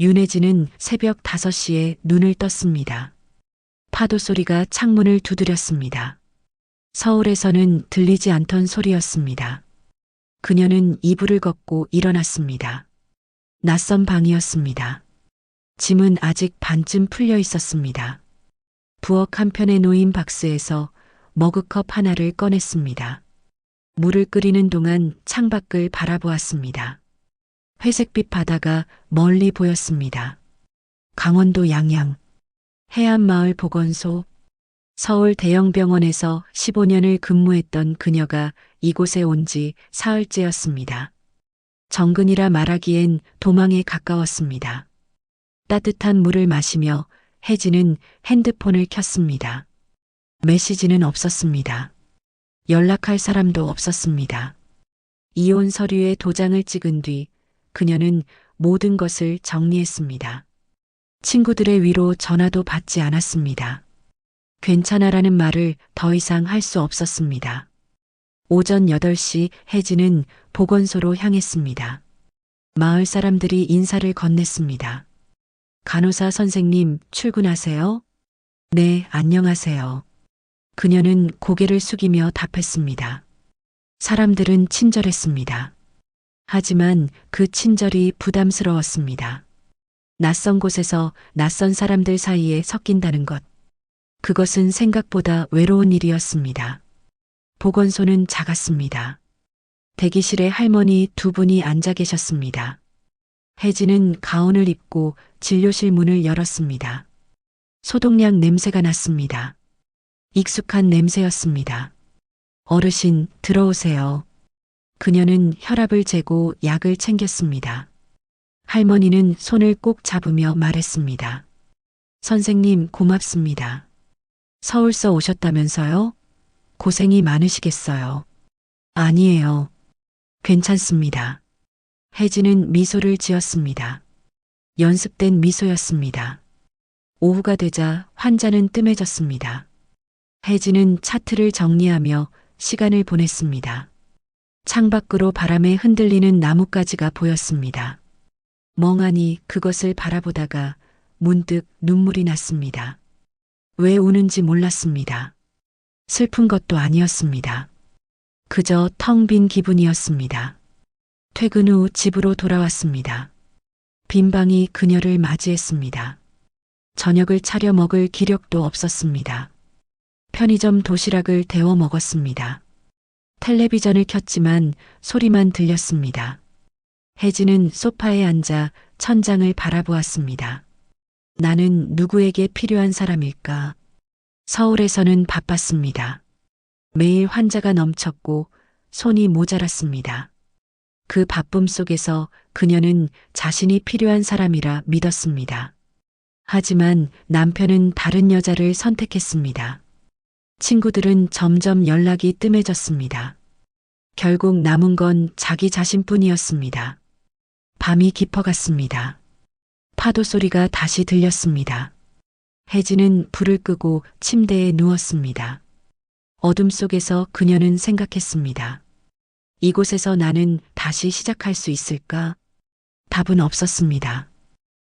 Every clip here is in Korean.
윤혜진은 새벽 5시에 눈을 떴습니다. 파도 소리가 창문을 두드렸습니다. 서울에서는 들리지 않던 소리였습니다. 그녀는 이불을 걷고 일어났습니다. 낯선 방이었습니다. 짐은 아직 반쯤 풀려 있었습니다. 부엌 한편에 놓인 박스에서 머그컵 하나를 꺼냈습니다. 물을 끓이는 동안 창밖을 바라보았습니다. 회색빛 바다가 멀리 보였습니다. 강원도 양양, 해안마을 보건소, 서울 대형병원에서 15년을 근무했던 그녀가 이곳에 온 지 사흘째였습니다. 정근이라 말하기엔 도망에 가까웠습니다. 따뜻한 물을 마시며 혜진은 핸드폰을 켰습니다. 메시지는 없었습니다. 연락할 사람도 없었습니다. 이혼 서류에 도장을 찍은 뒤 그녀는 모든 것을 정리했습니다. 친구들의 위로 전화도 받지 않았습니다. 괜찮아라는 말을 더 이상 할 수 없었습니다. 오전 8시 혜진은 보건소로 향했습니다. 마을 사람들이 인사를 건넸습니다. 간호사 선생님, 출근하세요? 네, 안녕하세요. 그녀는 고개를 숙이며 답했습니다. 사람들은 친절했습니다. 하지만 그 친절이 부담스러웠습니다. 낯선 곳에서 낯선 사람들 사이에 섞인다는 것. 그것은 생각보다 외로운 일이었습니다. 보건소는 작았습니다. 대기실에 할머니 2분이 앉아 계셨습니다. 혜진은 가운을 입고 진료실 문을 열었습니다. 소독약 냄새가 났습니다. 익숙한 냄새였습니다. 어르신, 들어오세요. 그녀는 혈압을 재고 약을 챙겼습니다. 할머니는 손을 꼭 잡으며 말했습니다. 선생님, 고맙습니다. 서울서 오셨다면서요? 고생이 많으시겠어요. 아니에요. 괜찮습니다. 혜진은 미소를 지었습니다. 연습된 미소였습니다. 오후가 되자 환자는 뜸해졌습니다. 혜진은 차트를 정리하며 시간을 보냈습니다. 창밖으로 바람에 흔들리는 나뭇가지가 보였습니다. 멍하니 그것을 바라보다가 문득 눈물이 났습니다. 왜 우는지 몰랐습니다. 슬픈 것도 아니었습니다. 그저 텅 빈 기분이었습니다. 퇴근 후 집으로 돌아왔습니다. 빈 방이 그녀를 맞이했습니다. 저녁을 차려 먹을 기력도 없었습니다. 편의점 도시락을 데워 먹었습니다. 텔레비전을 켰지만 소리만 들렸습니다. 혜진은 소파에 앉아 천장을 바라보았습니다. 나는 누구에게 필요한 사람일까? 서울에서는 바빴습니다. 매일 환자가 넘쳤고 손이 모자랐습니다. 그 바쁨 속에서 그녀는 자신이 필요한 사람이라 믿었습니다. 하지만 남편은 다른 여자를 선택했습니다. 친구들은 점점 연락이 뜸해졌습니다. 결국 남은 건 자기 자신뿐이었습니다. 밤이 깊어갔습니다. 파도 소리가 다시 들렸습니다. 혜진은 불을 끄고 침대에 누웠습니다. 어둠 속에서 그녀는 생각했습니다. 이곳에서 나는 다시 시작할 수 있을까? 답은 없었습니다.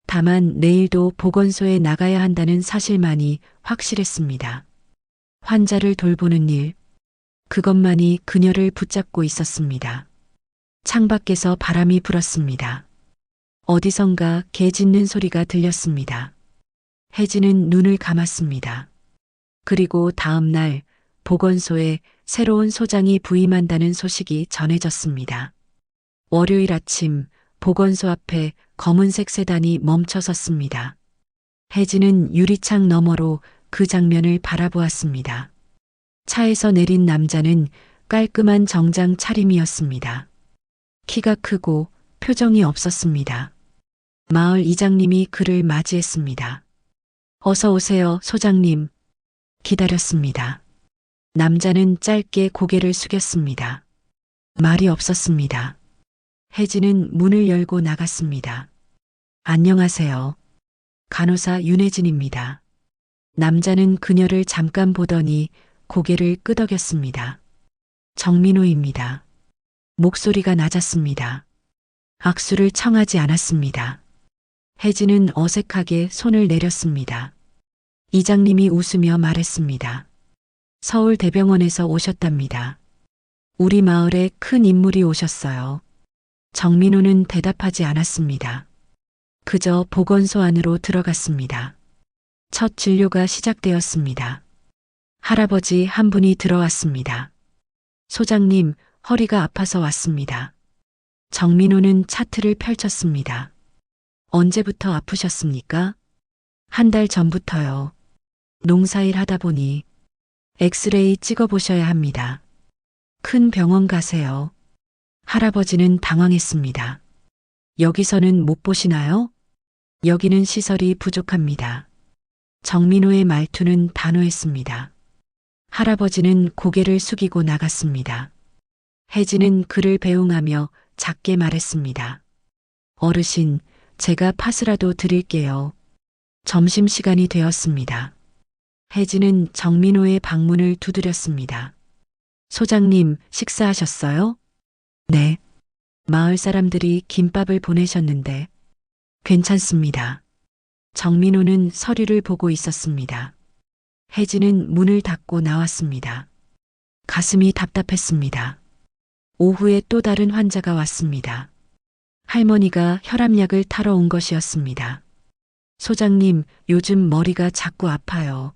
다만 내일도 보건소에 나가야 한다는 사실만이 확실했습니다. 환자를 돌보는 일, 그것만이 그녀를 붙잡고 있었습니다. 창밖에서 바람이 불었습니다. 어디선가 개 짖는 소리가 들렸습니다. 혜진은 눈을 감았습니다. 그리고 다음 날 보건소에 새로운 소장이 부임한다는 소식이 전해졌습니다. 월요일 아침 보건소 앞에 검은색 세단이 멈춰 섰습니다. 혜진은 유리창 너머로 그 장면을 바라보았습니다. 차에서 내린 남자는 깔끔한 정장 차림이었습니다. 키가 크고 표정이 없었습니다. 마을 이장님이 그를 맞이했습니다. 어서 오세요, 소장님. 기다렸습니다. 남자는 짧게 고개를 숙였습니다. 말이 없었습니다. 혜진은 문을 열고 나갔습니다. 안녕하세요. 간호사 윤혜진입니다. 남자는 그녀를 잠깐 보더니 고개를 끄덕였습니다. 정민호입니다. 목소리가 낮았습니다. 악수를 청하지 않았습니다. 혜진은 어색하게 손을 내렸습니다. 이장님이 웃으며 말했습니다. 서울대병원에서 오셨답니다. 우리 마을에 큰 인물이 오셨어요. 정민호는 대답하지 않았습니다. 그저 보건소 안으로 들어갔습니다. 첫 진료가 시작되었습니다. 할아버지 한 분이 들어왔습니다. 소장님, 허리가 아파서 왔습니다. 정민호는 차트를 펼쳤습니다. 언제부터 아프셨습니까? 한 달 전부터요. 농사일 하다 보니 엑스레이 찍어보셔야 합니다. 큰 병원 가세요. 할아버지는 당황했습니다. 여기서는 못 보시나요? 여기는 시설이 부족합니다. 정민호의 말투는 단호했습니다. 할아버지는 고개를 숙이고 나갔습니다. 혜진은 그를 배웅하며 작게 말했습니다. 어르신, 제가 팥이라도 드릴게요. 점심시간이 되었습니다. 혜진은 정민호의 방문을 두드렸습니다. 소장님, 식사하셨어요? 네. 마을 사람들이 김밥을 보내셨는데 괜찮습니다. 정민호는 서류를 보고 있었습니다. 혜진은 문을 닫고 나왔습니다. 가슴이 답답했습니다. 오후에 또 다른 환자가 왔습니다. 할머니가 혈압약을 타러 온 것이었습니다. 소장님, 요즘 머리가 자꾸 아파요.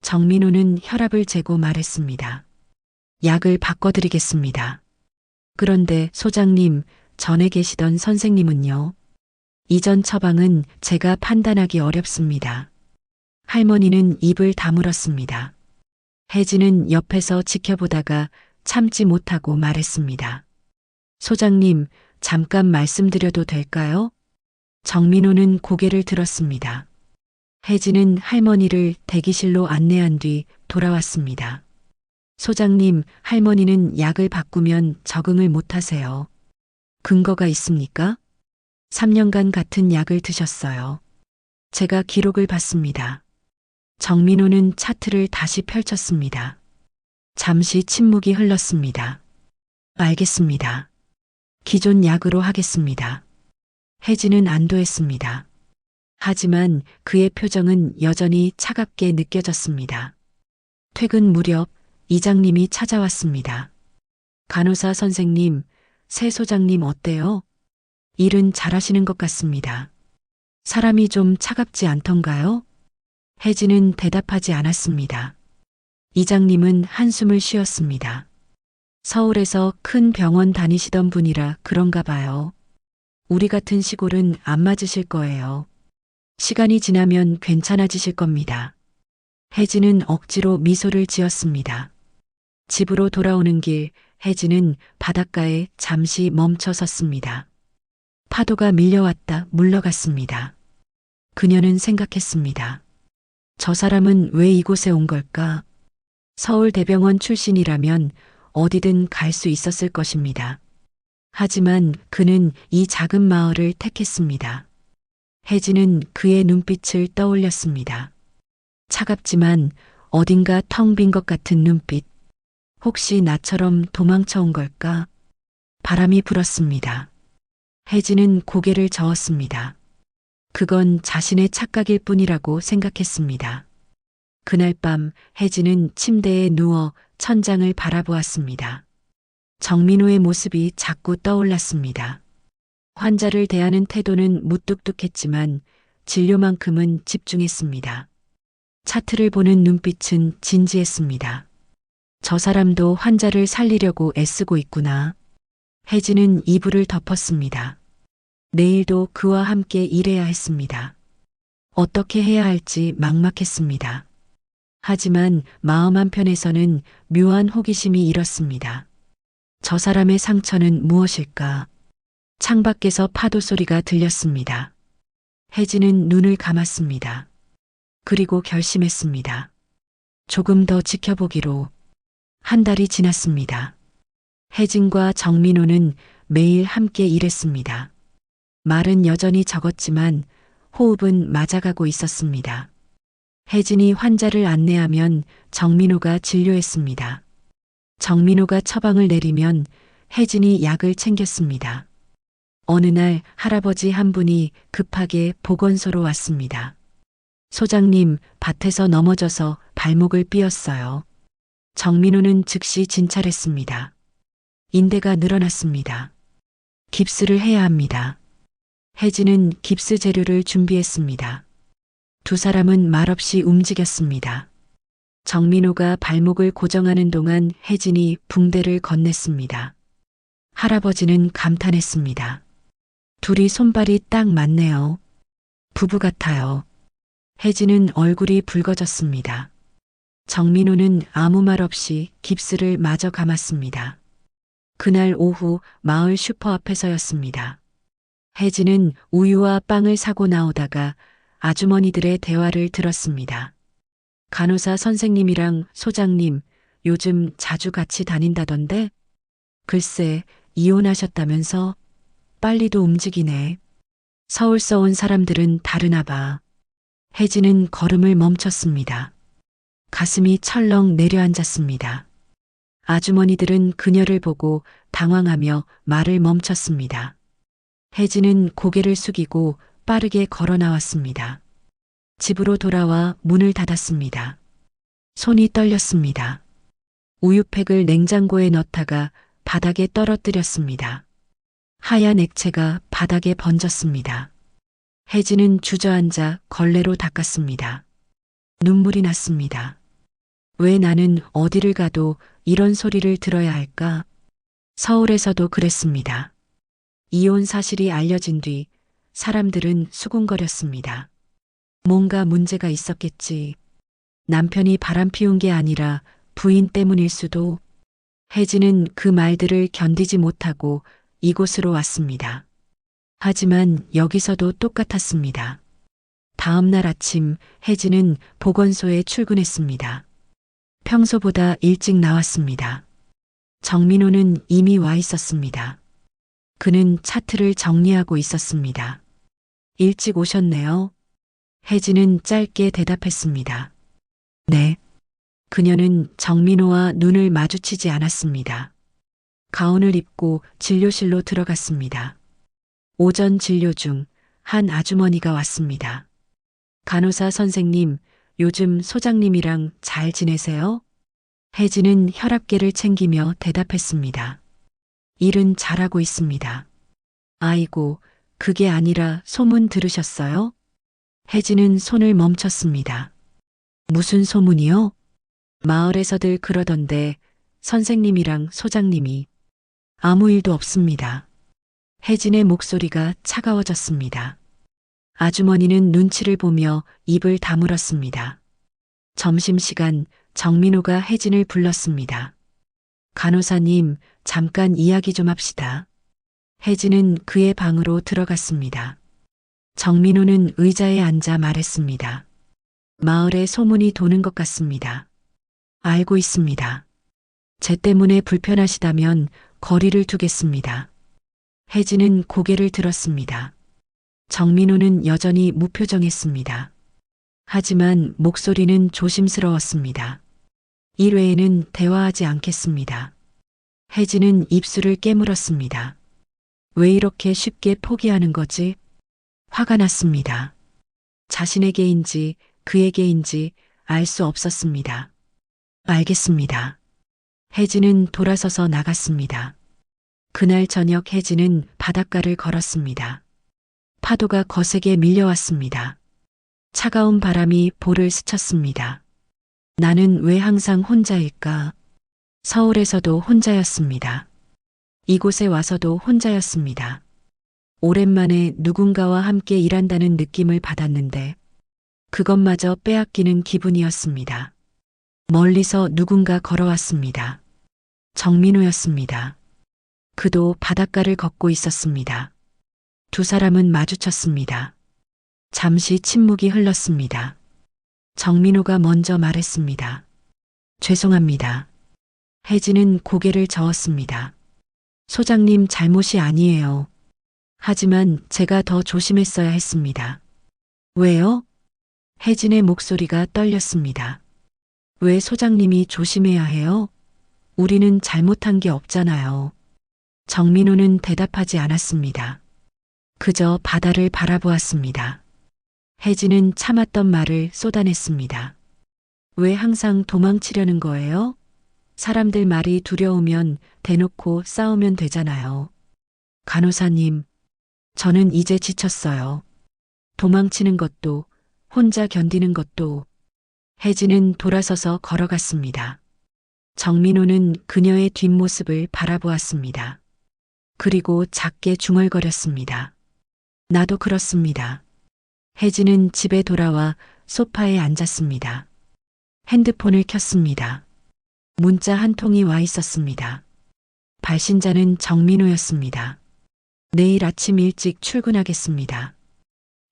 정민호는 혈압을 재고 말했습니다. 약을 바꿔드리겠습니다. 그런데 소장님, 전에 계시던 선생님은요? 이전 처방은 제가 판단하기 어렵습니다. 할머니는 입을 다물었습니다. 혜진은 옆에서 지켜보다가 참지 못하고 말했습니다. 소장님, 잠깐 말씀드려도 될까요? 정민호는 고개를 들었습니다. 혜진은 할머니를 대기실로 안내한 뒤 돌아왔습니다. 소장님, 할머니는 약을 바꾸면 적응을 못하세요. 근거가 있습니까? 3년간 같은 약을 드셨어요. 제가 기록을 봤습니다. 정민호는 차트를 다시 펼쳤습니다. 잠시 침묵이 흘렀습니다. 알겠습니다. 기존 약으로 하겠습니다. 혜진은 안도했습니다. 하지만 그의 표정은 여전히 차갑게 느껴졌습니다. 퇴근 무렵 이장님이 찾아왔습니다. 간호사 선생님, 새 소장님 어때요? 일은 잘하시는 것 같습니다. 사람이 좀 차갑지 않던가요? 혜진은 대답하지 않았습니다. 이장님은 한숨을 쉬었습니다. 서울에서 큰 병원 다니시던 분이라 그런가 봐요. 우리 같은 시골은 안 맞으실 거예요. 시간이 지나면 괜찮아지실 겁니다. 혜진은 억지로 미소를 지었습니다. 집으로 돌아오는 길, 혜진은 바닷가에 잠시 멈춰 섰습니다. 파도가 밀려왔다 물러갔습니다. 그녀는 생각했습니다. 저 사람은 왜 이곳에 온 걸까? 서울대병원 출신이라면 어디든 갈 수 있었을 것입니다. 하지만 그는 이 작은 마을을 택했습니다. 혜진은 그의 눈빛을 떠올렸습니다. 차갑지만 어딘가 텅 빈 것 같은 눈빛. 혹시 나처럼 도망쳐 온 걸까? 바람이 불었습니다. 혜진은 고개를 저었습니다. 그건 자신의 착각일 뿐이라고 생각했습니다. 그날 밤 혜진은 침대에 누워 천장을 바라보았습니다. 정민호의 모습이 자꾸 떠올랐습니다. 환자를 대하는 태도는 무뚝뚝했지만 진료만큼은 집중했습니다. 차트를 보는 눈빛은 진지했습니다. 저 사람도 환자를 살리려고 애쓰고 있구나. 혜진은 이불을 덮었습니다. 내일도 그와 함께 일해야 했습니다. 어떻게 해야 할지 막막했습니다. 하지만 마음 한편에서는 묘한 호기심이 일었습니다. 저 사람의 상처는 무엇일까? 창밖에서 파도 소리가 들렸습니다. 혜진은 눈을 감았습니다. 그리고 결심했습니다. 조금 더 지켜보기로. 한 달이 지났습니다. 혜진과 정민호는 매일 함께 일했습니다. 말은 여전히 적었지만 호흡은 맞아가고 있었습니다. 혜진이 환자를 안내하면 정민호가 진료했습니다. 정민호가 처방을 내리면 혜진이 약을 챙겼습니다. 어느 날 할아버지 한 분이 급하게 보건소로 왔습니다. 소장님, 밭에서 넘어져서 발목을 삐었어요. 정민호는 즉시 진찰했습니다. 인대가 늘어났습니다. 깁스를 해야 합니다. 혜진은 깁스 재료를 준비했습니다. 두 사람은 말없이 움직였습니다. 정민호가 발목을 고정하는 동안 혜진이 붕대를 건넸습니다. 할아버지는 감탄했습니다. 둘이 손발이 딱 맞네요. 부부 같아요. 혜진은 얼굴이 붉어졌습니다. 정민호는 아무 말 없이 깁스를 마저 감았습니다. 그날 오후 마을 슈퍼 앞에서였습니다. 혜진은 우유와 빵을 사고 나오다가 아주머니들의 대화를 들었습니다. 간호사 선생님이랑 소장님 요즘 자주 같이 다닌다던데? 글쎄, 이혼하셨다면서? 빨리도 움직이네. 서울서 온 사람들은 다르나 봐. 혜진은 걸음을 멈췄습니다. 가슴이 철렁 내려앉았습니다. 아주머니들은 그녀를 보고 당황하며 말을 멈췄습니다. 혜진은 고개를 숙이고 빠르게 걸어 나왔습니다. 집으로 돌아와 문을 닫았습니다. 손이 떨렸습니다. 우유팩을 냉장고에 넣다가 바닥에 떨어뜨렸습니다. 하얀 액체가 바닥에 번졌습니다. 혜진은 주저앉아 걸레로 닦았습니다. 눈물이 났습니다. 왜 나는 어디를 가도 이런 소리를 들어야 할까? 서울에서도 그랬습니다. 이혼 사실이 알려진 뒤 사람들은 수군거렸습니다. 뭔가 문제가 있었겠지. 남편이 바람 피운 게 아니라 부인 때문일 수도. 혜진은 그 말들을 견디지 못하고 이곳으로 왔습니다. 하지만 여기서도 똑같았습니다. 다음 날 아침 혜진은 보건소에 출근했습니다. 평소보다 일찍 나왔습니다. 정민호는 이미 와 있었습니다. 그는 차트를 정리하고 있었습니다. 일찍 오셨네요. 혜진은 짧게 대답했습니다. 네. 그녀는 정민호와 눈을 마주치지 않았습니다. 가운을 입고 진료실로 들어갔습니다. 오전 진료 중 한 아주머니가 왔습니다. 간호사 선생님, 요즘 소장님이랑 잘 지내세요? 혜진은 혈압계를 챙기며 대답했습니다. 일은 잘하고 있습니다. 아이고, 그게 아니라 소문 들으셨어요? 혜진은 손을 멈췄습니다. 무슨 소문이요? 마을에서들 그러던데 선생님이랑 소장님이. 아무 일도 없습니다. 혜진의 목소리가 차가워졌습니다. 아주머니는 눈치를 보며 입을 다물었습니다. 점심시간 정민호가 혜진을 불렀습니다. 간호사님, 잠깐 이야기 좀 합시다. 혜진은 그의 방으로 들어갔습니다. 정민호는 의자에 앉아 말했습니다. 마을에 소문이 도는 것 같습니다. 알고 있습니다. 제 때문에 불편하시다면 거리를 두겠습니다. 혜진은 고개를 들었습니다. 정민호는 여전히 무표정했습니다. 하지만 목소리는 조심스러웠습니다. 이외에는 대화하지 않겠습니다. 혜진은 입술을 깨물었습니다. 왜 이렇게 쉽게 포기하는 거지? 화가 났습니다. 자신에게인지 그에게인지 알 수 없었습니다. 알겠습니다. 혜진은 돌아서서 나갔습니다. 그날 저녁 혜진은 바닷가를 걸었습니다. 파도가 거세게 밀려왔습니다. 차가운 바람이 볼을 스쳤습니다. 나는 왜 항상 혼자일까? 서울에서도 혼자였습니다. 이곳에 와서도 혼자였습니다. 오랜만에 누군가와 함께 일한다는 느낌을 받았는데 그것마저 빼앗기는 기분이었습니다. 멀리서 누군가 걸어왔습니다. 정민호였습니다. 그도 바닷가를 걷고 있었습니다. 두 사람은 마주쳤습니다. 잠시 침묵이 흘렀습니다. 정민호가 먼저 말했습니다. 죄송합니다. 혜진은 고개를 저었습니다. 소장님 잘못이 아니에요. 하지만 제가 더 조심했어야 했습니다. 왜요? 혜진의 목소리가 떨렸습니다. 왜 소장님이 조심해야 해요? 우리는 잘못한 게 없잖아요. 정민호는 대답하지 않았습니다. 그저 바다를 바라보았습니다. 혜진은 참았던 말을 쏟아냈습니다. 왜 항상 도망치려는 거예요? 사람들 말이 두려우면 대놓고 싸우면 되잖아요. 간호사님, 저는 이제 지쳤어요. 도망치는 것도, 혼자 견디는 것도. 혜진은 돌아서서 걸어갔습니다. 정민호는 그녀의 뒷모습을 바라보았습니다. 그리고 작게 중얼거렸습니다. 나도 그렇습니다. 혜진은 집에 돌아와 소파에 앉았습니다. 핸드폰을 켰습니다. 문자 한 통이 와 있었습니다. 발신자는 정민호였습니다. 내일 아침 일찍 출근하겠습니다.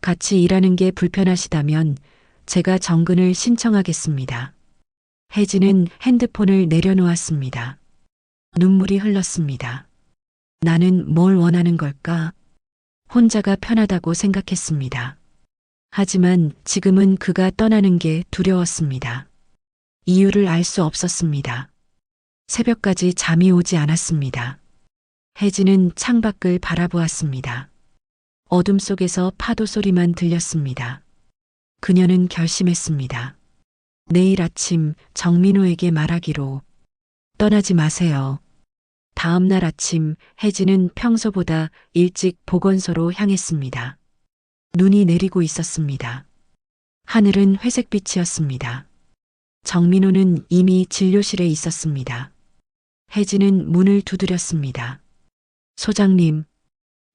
같이 일하는 게 불편하시다면 제가 정근을 신청하겠습니다. 혜진은 핸드폰을 내려놓았습니다. 눈물이 흘렀습니다. 나는 뭘 원하는 걸까? 혼자가 편하다고 생각했습니다. 하지만 지금은 그가 떠나는 게 두려웠습니다. 이유를 알 수 없었습니다. 새벽까지 잠이 오지 않았습니다. 혜진은 창밖을 바라보았습니다. 어둠 속에서 파도 소리만 들렸습니다. 그녀는 결심했습니다. 내일 아침 정민호에게 말하기로. 떠나지 마세요. 다음 날 아침 혜진은 평소보다 일찍 보건소로 향했습니다. 눈이 내리고 있었습니다. 하늘은 회색빛이었습니다. 정민호는 이미 진료실에 있었습니다. 혜진은 문을 두드렸습니다. 소장님,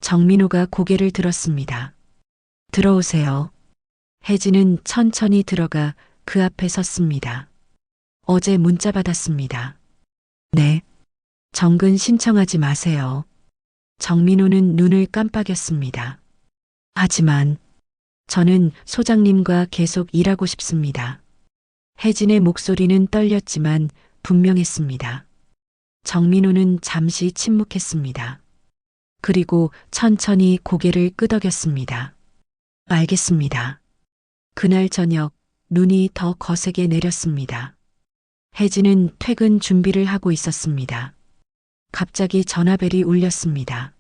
정민호가 고개를 들었습니다. 들어오세요. 혜진은 천천히 들어가 그 앞에 섰습니다. 어제 문자 받았습니다. 네. 정근 신청하지 마세요. 정민호는 눈을 깜빡였습니다. 하지만 저는 소장님과 계속 일하고 싶습니다. 혜진의 목소리는 떨렸지만 분명했습니다. 정민호는 잠시 침묵했습니다. 그리고 천천히 고개를 끄덕였습니다. 알겠습니다. 그날 저녁 눈이 더 거세게 내렸습니다. 혜진은 퇴근 준비를 하고 있었습니다. 갑자기 전화벨이 울렸습니다.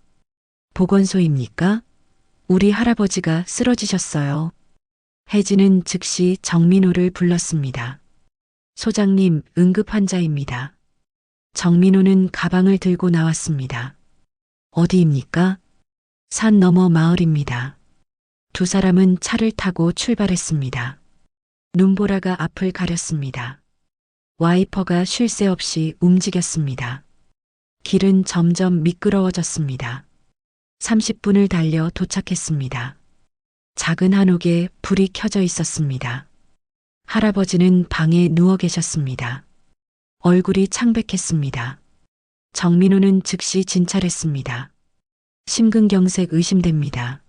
보건소입니까? 우리 할아버지가 쓰러지셨어요. 혜진은 즉시 정민호를 불렀습니다. 소장님, 응급 환자입니다. 정민호는 가방을 들고 나왔습니다. 어디입니까? 산 너머 마을입니다. 두 사람은 차를 타고 출발했습니다. 눈보라가 앞을 가렸습니다. 와이퍼가 쉴 새 없이 움직였습니다. 길은 점점 미끄러워졌습니다. 30분을 달려 도착했습니다. 작은 한옥에 불이 켜져 있었습니다. 할아버지는 방에 누워 계셨습니다. 얼굴이 창백했습니다. 정민호는 즉시 진찰했습니다. 심근경색 의심됩니다.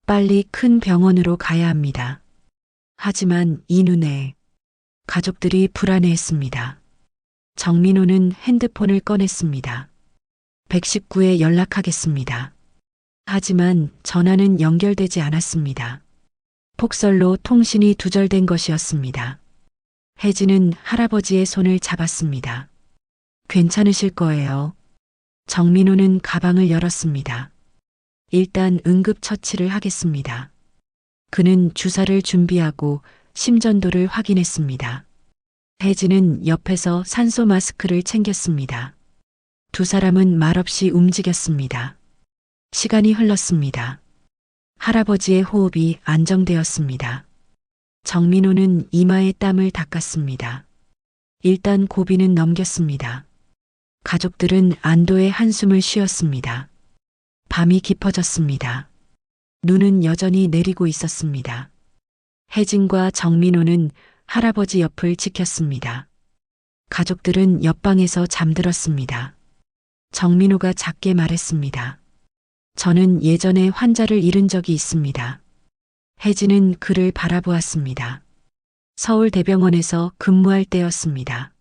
빨리 큰 병원으로 가야 합니다. 하지만 이 눈에 가족들이 불안해했습니다. 정민호는 핸드폰을 꺼냈습니다. 119에 연락하겠습니다. 하지만 전화는 연결되지 않았습니다. 폭설로 통신이 두절된 것이었습니다. 혜진은 할아버지의 손을 잡았습니다. 괜찮으실 거예요. 정민호는 가방을 열었습니다. 일단 응급처치를 하겠습니다. 그는 주사를 준비하고 심전도를 확인했습니다. 혜진은 옆에서 산소 마스크를 챙겼습니다. 두 사람은 말없이 움직였습니다. 시간이 흘렀습니다. 할아버지의 호흡이 안정되었습니다. 정민호는 이마에 땀을 닦았습니다. 일단 고비는 넘겼습니다. 가족들은 안도의 한숨을 쉬었습니다. 밤이 깊어졌습니다. 눈은 여전히 내리고 있었습니다. 혜진과 정민호는 할아버지 옆을 지켰습니다. 가족들은 옆방에서 잠들었습니다. 정민호가 작게 말했습니다. 저는 예전에 환자를 잃은 적이 있습니다. 혜진은 그를 바라보았습니다. 서울대병원에서 근무할 때였습니다.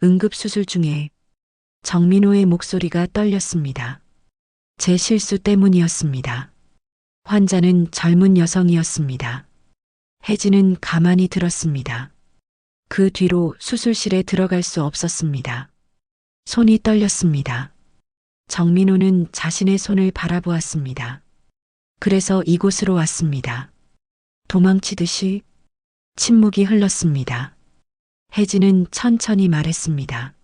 응급수술 중에 정민호의 목소리가 떨렸습니다. 제 실수 때문이었습니다. 환자는 젊은 여성이었습니다. 혜진은 가만히 들었습니다. 그 뒤로 수술실에 들어갈 수 없었습니다. 손이 떨렸습니다. 정민호는 자신의 손을 바라보았습니다. 그래서 이곳으로 왔습니다. 도망치듯이 침묵이 흘렀습니다. 혜진은 천천히 말했습니다.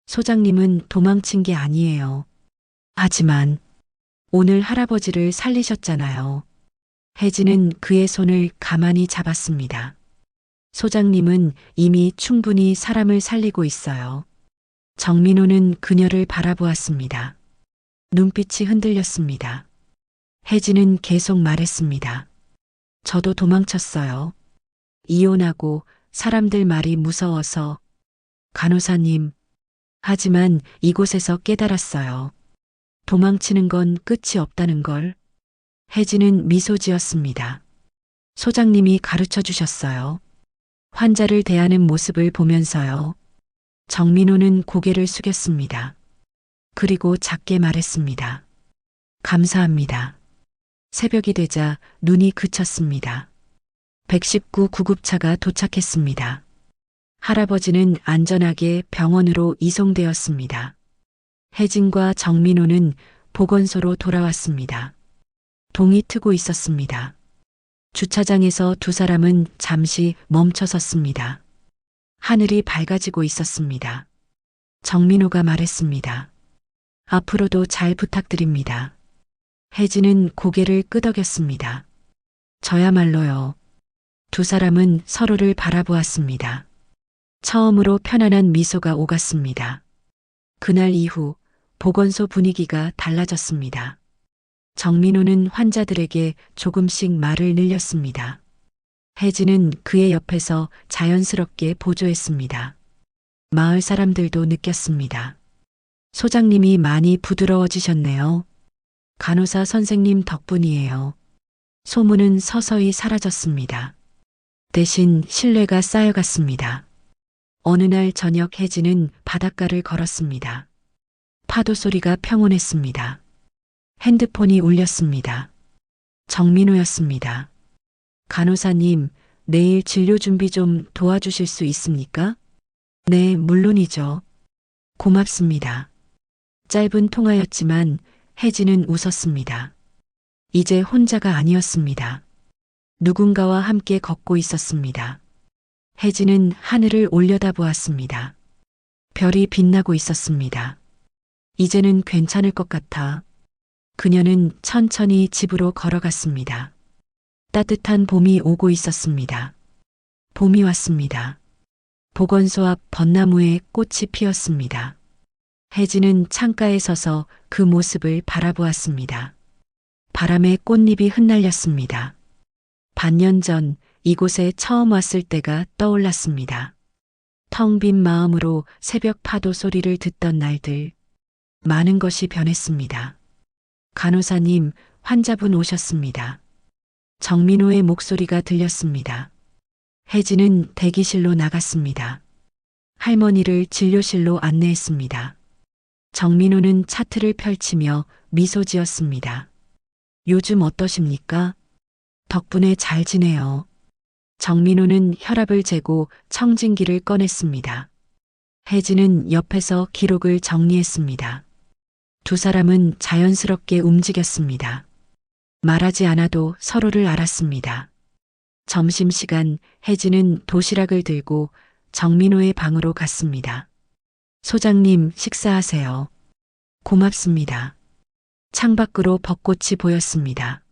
소장님은 도망친 게 아니에요. 하지만 오늘 할아버지를 살리셨잖아요. 혜진은 그의 손을 가만히 잡았습니다. 소장님은 이미 충분히 사람을 살리고 있어요. 정민호는 그녀를 바라보았습니다. 눈빛이 흔들렸습니다. 혜진은 계속 말했습니다. 저도 도망쳤어요. 이혼하고 사람들 말이 무서워서. 간호사님. 하지만 이곳에서 깨달았어요. 도망치는 건 끝이 없다는 걸. 혜진은 미소 지었습니다. 소장님이 가르쳐 주셨어요. 환자를 대하는 모습을 보면서요. 정민호는 고개를 숙였습니다. 그리고 작게 말했습니다. 감사합니다. 새벽이 되자 눈이 그쳤습니다. 119 구급차가 도착했습니다. 할아버지는 안전하게 병원으로 이송되었습니다. 혜진과 정민호는 보건소로 돌아왔습니다. 동이 트고 있었습니다. 주차장에서 두 사람은 잠시 멈춰 섰습니다. 하늘이 밝아지고 있었습니다. 정민호가 말했습니다. 앞으로도 잘 부탁드립니다. 혜진은 고개를 끄덕였습니다. 저야말로요. 두 사람은 서로를 바라보았습니다. 처음으로 편안한 미소가 오갔습니다. 그날 이후 보건소 분위기가 달라졌습니다. 정민호는 환자들에게 조금씩 말을 늘렸습니다. 혜진은 그의 옆에서 자연스럽게 보조했습니다. 마을 사람들도 느꼈습니다. 소장님이 많이 부드러워지셨네요. 간호사 선생님 덕분이에요. 소문은 서서히 사라졌습니다. 대신 신뢰가 쌓여갔습니다. 어느 날 저녁 혜진은 바닷가를 걸었습니다. 파도 소리가 평온했습니다. 핸드폰이 울렸습니다. 정민호였습니다. 간호사님, 내일 진료 준비 좀 도와주실 수 있습니까? 네, 물론이죠. 고맙습니다. 짧은 통화였지만 혜진은 웃었습니다. 이제 혼자가 아니었습니다. 누군가와 함께 걷고 있었습니다. 혜진은 하늘을 올려다보았습니다. 별이 빛나고 있었습니다. 이제는 괜찮을 것 같아. 그녀는 천천히 집으로 걸어갔습니다. 따뜻한 봄이 오고 있었습니다. 봄이 왔습니다. 보건소 앞 벚나무에 꽃이 피었습니다. 혜진은 창가에 서서 그 모습을 바라보았습니다. 바람에 꽃잎이 흩날렸습니다. 반년 전 이곳에 처음 왔을 때가 떠올랐습니다. 텅 빈 마음으로 새벽 파도 소리를 듣던 날들. 많은 것이 변했습니다. 간호사님, 환자분 오셨습니다. 정민호의 목소리가 들렸습니다. 혜진은 대기실로 나갔습니다. 할머니를 진료실로 안내했습니다. 정민호는 차트를 펼치며 미소 지었습니다. 요즘 어떠십니까? 덕분에 잘 지내요. 정민호는 혈압을 재고 청진기를 꺼냈습니다. 혜진은 옆에서 기록을 정리했습니다. 두 사람은 자연스럽게 움직였습니다. 말하지 않아도 서로를 알았습니다. 점심시간 혜진은 도시락을 들고 정민호의 방으로 갔습니다. 소장님, 식사하세요. 고맙습니다. 창밖으로 벚꽃이 보였습니다.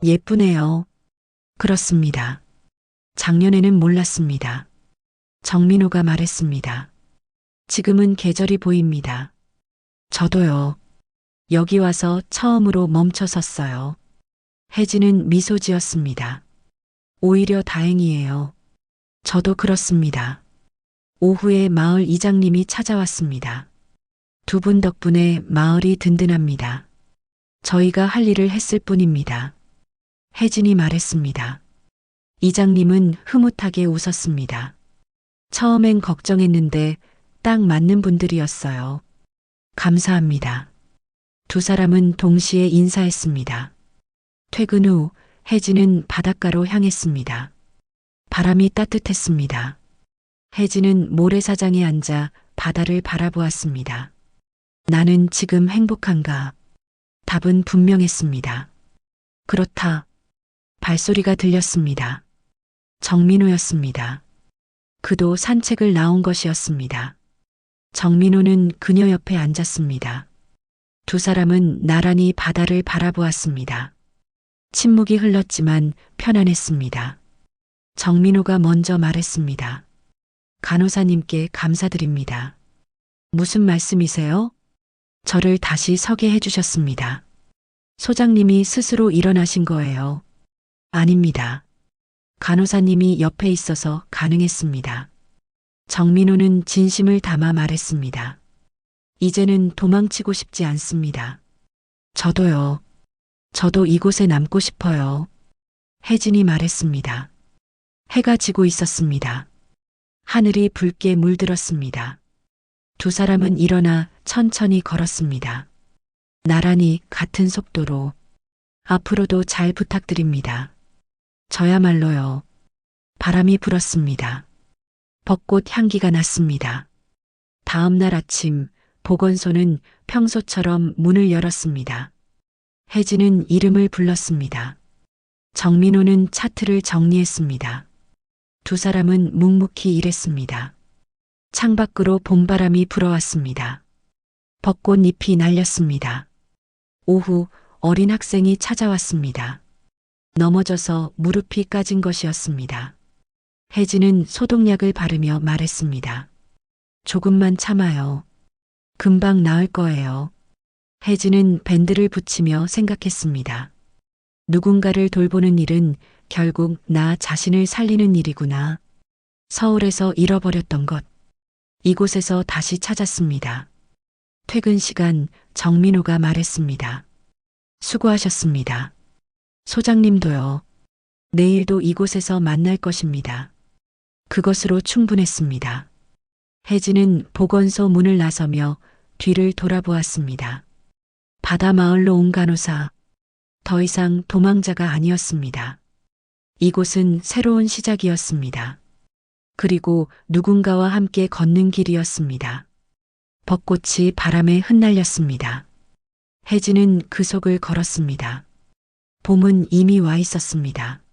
예쁘네요. 그렇습니다. 작년에는 몰랐습니다. 정민호가 말했습니다. 지금은 계절이 보입니다. 저도요. 여기 와서 처음으로 멈춰 섰어요. 혜진은 미소 지었습니다. 오히려 다행이에요. 저도 그렇습니다. 오후에 마을 이장님이 찾아왔습니다. 두 분 덕분에 마을이 든든합니다. 저희가 할 일을 했을 뿐입니다. 혜진이 말했습니다. 이장님은 흐뭇하게 웃었습니다. 처음엔 걱정했는데 딱 맞는 분들이었어요. 감사합니다. 두 사람은 동시에 인사했습니다. 퇴근 후 혜진은 바닷가로 향했습니다. 바람이 따뜻했습니다. 혜진은 모래사장에 앉아 바다를 바라보았습니다. 나는 지금 행복한가? 답은 분명했습니다. 그렇다. 발소리가 들렸습니다. 정민호였습니다. 그도 산책을 나온 것이었습니다. 정민호는 그녀 옆에 앉았습니다. 두 사람은 나란히 바다를 바라보았습니다. 침묵이 흘렀지만 편안했습니다. 정민호가 먼저 말했습니다. 간호사님께 감사드립니다. 무슨 말씀이세요? 저를 다시 서게 해주셨습니다. 소장님이 스스로 일어나신 거예요. 아닙니다. 간호사님이 옆에 있어서 가능했습니다. 정민호는 진심을 담아 말했습니다. 이제는 도망치고 싶지 않습니다. 저도요. 저도 이곳에 남고 싶어요. 혜진이 말했습니다. 해가 지고 있었습니다. 하늘이 붉게 물들었습니다. 두 사람은 일어나 천천히 걸었습니다. 나란히 같은 속도로. 앞으로도 잘 부탁드립니다. 저야말로요. 바람이 불었습니다. 벚꽃 향기가 났습니다. 다음 날 아침 보건소는 평소처럼 문을 열었습니다. 혜진은 이름을 불렀습니다. 정민호는 차트를 정리했습니다. 두 사람은 묵묵히 일했습니다. 창밖으로 봄바람이 불어왔습니다. 벚꽃잎이 날렸습니다. 오후 어린 학생이 찾아왔습니다. 넘어져서 무릎이 까진 것이었습니다. 혜진은 소독약을 바르며 말했습니다. 조금만 참아요. 금방 나을 거예요. 혜진은 밴드를 붙이며 생각했습니다. 누군가를 돌보는 일은 결국 나 자신을 살리는 일이구나. 서울에서 잃어버렸던 것. 이곳에서 다시 찾았습니다. 퇴근 시간 정민호가 말했습니다. 수고하셨습니다. 소장님도요. 내일도 이곳에서 만날 것입니다. 그것으로 충분했습니다. 혜진은 보건소 문을 나서며 뒤를 돌아보았습니다. 바다 마을로 온 간호사. 더 이상 도망자가 아니었습니다. 이곳은 새로운 시작이었습니다. 그리고 누군가와 함께 걷는 길이었습니다. 벚꽃이 바람에 흩날렸습니다. 혜진은 그 속을 걸었습니다. 봄은 이미 와 있었습니다.